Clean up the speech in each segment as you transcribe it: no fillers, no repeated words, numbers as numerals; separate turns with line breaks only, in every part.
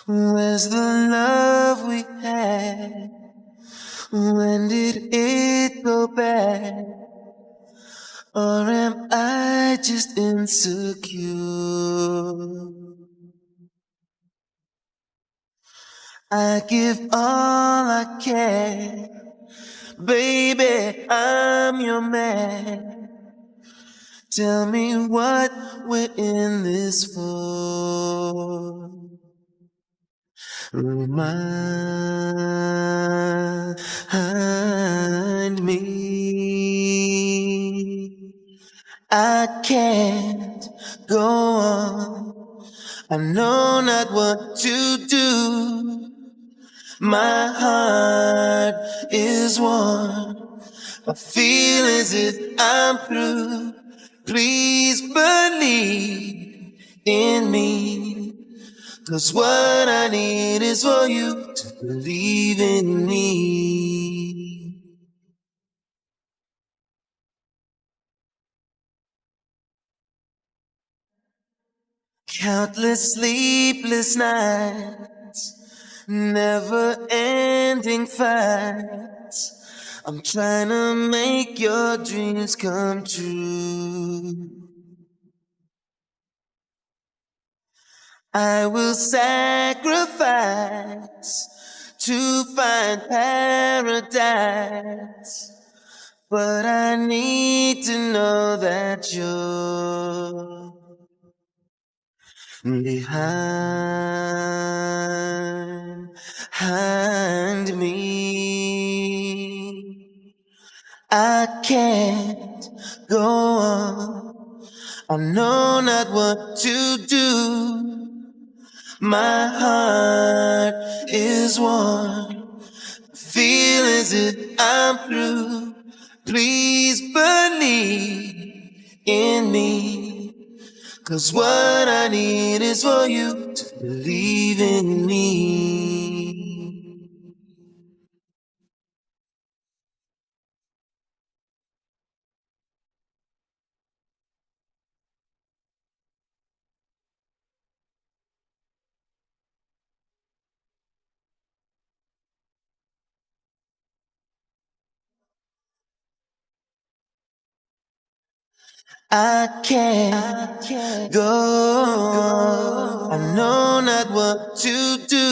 Where's the love we had? When did it go bad? Or am I just insecure? I give all I can. Baby, I'm your man. Tell me what we're in this for. Remind me I can't go on. I know not what to do. My heart is worn. I feel as if I'm through. Please believe in me. 'Cause what I need is for you to believe in me. Countless sleepless nights, never-ending fights. I'm trying to make your dreams come true. I will sacrifice to find paradise, but I need to know that you're behind me. I can't go on. I know not what to do. My heart is worn. Feel as if I'm through. Please believe in me. 'Cause what I need is for you to believe in me. I can't go. I know not what to do.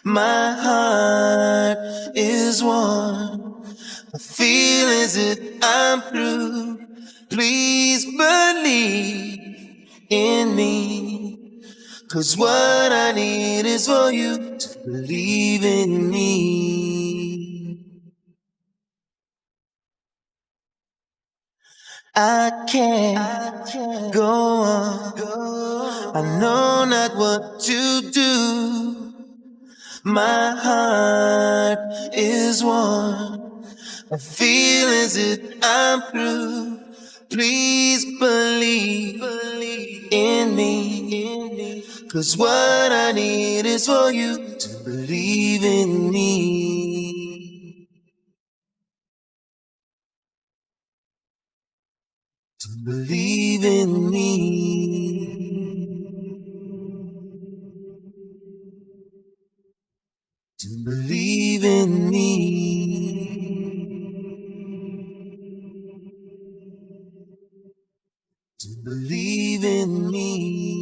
My heart is worn. I feel as if I'm through. Please believe in me. 'Cause what I need is for you to believe in me. I can't go on. I know not what to do. My heart is worn. I feel as if I'm through. Please believe in me. 'Cause what I need is for you to believe in me. To believe in me. To believe in me. To believe in me.